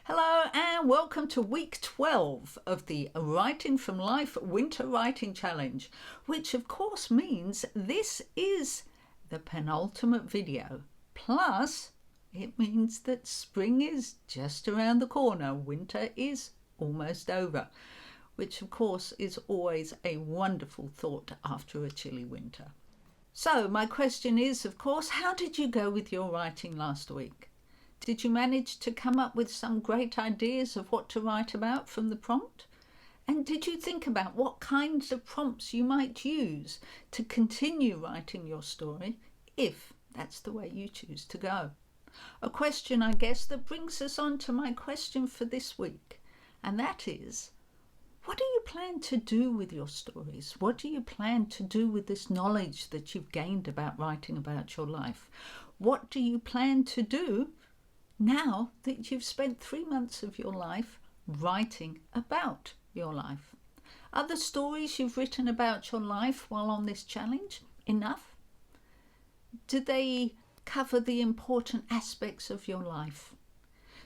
Hello and welcome to week 12 of the Writing from Life Winter Writing Challenge, which of course means this is the penultimate video. Plus, it means that spring is just around the corner. Winter is almost over, which of course is always a wonderful thought after a chilly winter. So my question is, of course, how did you go with your writing last week? Did you manage to come up with some great ideas of what to write about from the prompt? And did you think about what kinds of prompts you might use to continue writing your story, if that's the way you choose to go? A question, I guess, that brings us on to my question for this week, and that is, what do you plan to do with your stories? What do you plan to do with this knowledge that you've gained about writing about your life? What do you plan to do now that you've spent 3 months of your life writing about your life? Are the stories you've written about your life while on this challenge enough? Do they cover the important aspects of your life?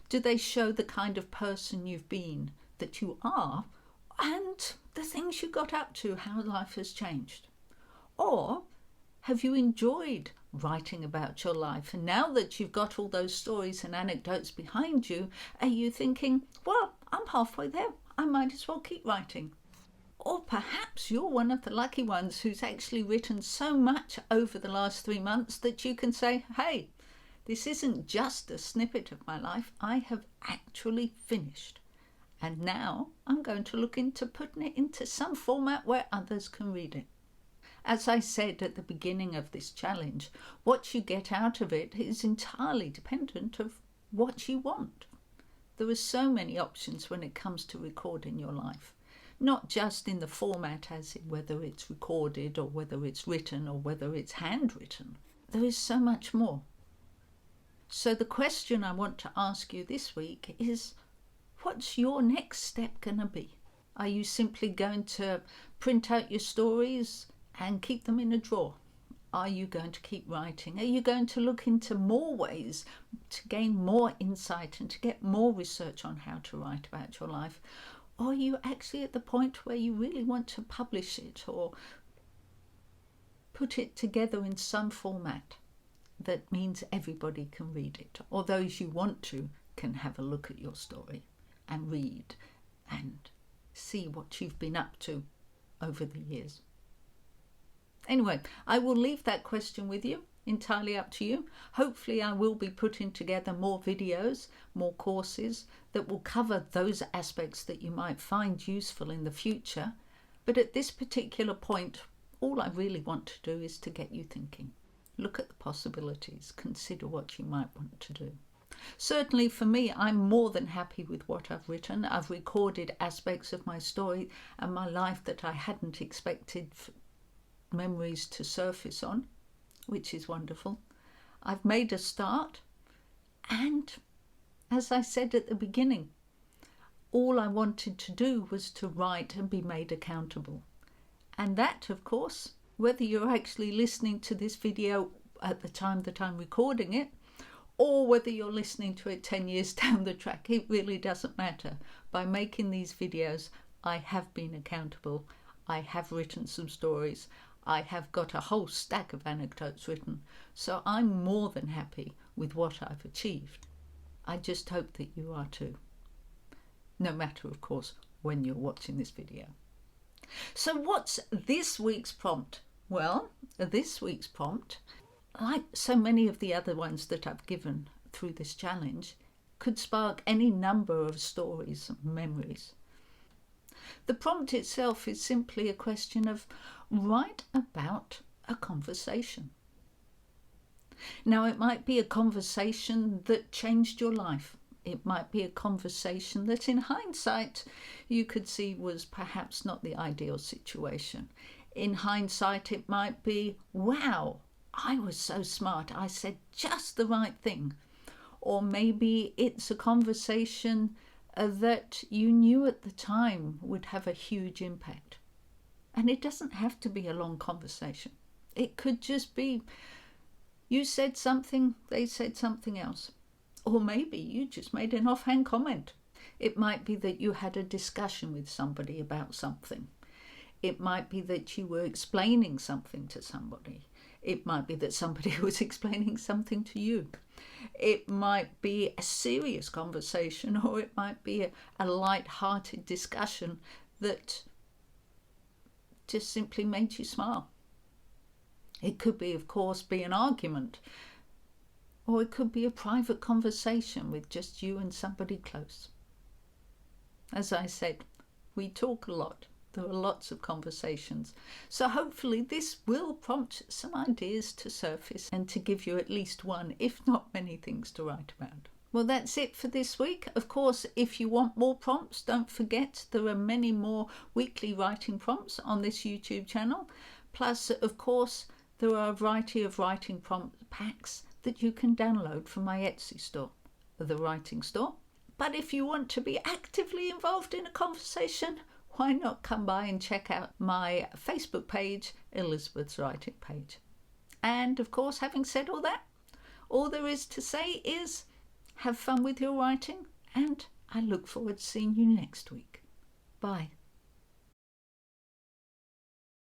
Do they show the kind of person you've been, that you are, and the things you got up to, how life has changed? Or have you enjoyed writing about your life, and now that you've got all those stories and anecdotes behind you, are you thinking, well, I'm halfway there, I might as well keep writing? Or perhaps you're one of the lucky ones who's actually written so much over the last 3 months that you can say, hey, this isn't just a snippet of my life, I have actually finished. And now I'm going to look into putting it into some format where others can read it. As I said at the beginning of this challenge, what you get out of it is entirely dependent of what you want. There are so many options when it comes to recording your life, not just in the format as in whether it's recorded or whether it's written or whether it's handwritten. There is so much more. So the question I want to ask you this week is, what's your next step going to be? Are you simply going to print out your stories and keep them in a drawer? Are you going to keep writing? Are you going to look into more ways to gain more insight and to get more research on how to write about your life? Or are you actually at the point where you really want to publish it or put it together in some format that means everybody can read it, or those you want to can have a look at your story and read and see what you've been up to over the years? Anyway, I will leave that question with you, entirely up to you. Hopefully I will be putting together more videos, more courses that will cover those aspects that you might find useful in the future. But at this particular point, all I really want to do is to get you thinking. Look at the possibilities, consider what you might want to do. Certainly for me, I'm more than happy with what I've written. I've recorded aspects of my story and my life that I hadn't expected memories to surface on, which is wonderful. I've made a start, and as I said at the beginning, all I wanted to do was to write and be made accountable. And that, of course, whether you're actually listening to this video at the time that I'm recording it, or whether you're listening to it 10 years down the track, it really doesn't matter. By making these videos, I have been accountable. I have written some stories. I have got a whole stack of anecdotes written, so I'm more than happy with what I've achieved. I just hope that you are too. No matter, of course, when you're watching this video. So what's this week's prompt? Well, this week's prompt, like so many of the other ones that I've given through this challenge, could spark any number of stories and memories. The prompt itself is simply a question of write about a conversation. Now, it might be a conversation that changed your life. It might be a conversation that in hindsight you could see was perhaps not the ideal situation. In hindsight, it might be, wow, I was so smart, I said just the right thing. Or maybe it's a conversation that you knew at the time would have a huge impact. And it doesn't have to be a long conversation. It could just be you said something, they said something else. Or maybe you just made an offhand comment. It might be that you had a discussion with somebody about something. It might be that you were explaining something to somebody. It might be that somebody was explaining something to you. It might be a serious conversation, or it might be a light-hearted discussion that just simply made you smile. It could be, of course, an argument, or it could be a private conversation with just you and somebody close. As I said, we talk a lot. There are lots of conversations. So hopefully this will prompt some ideas to surface and to give you at least one, if not many things to write about. Well, that's it for this week. Of course, if you want more prompts, don't forget there are many more weekly writing prompts on this YouTube channel. Plus, of course, there are a variety of writing prompt packs that you can download from my Etsy store, the writing store. But if you want to be actively involved in a conversation, why not come by and check out my Facebook page, Elizabeth's Writing Page. And of course, having said all that, all there is to say is have fun with your writing, and I look forward to seeing you next week. Bye.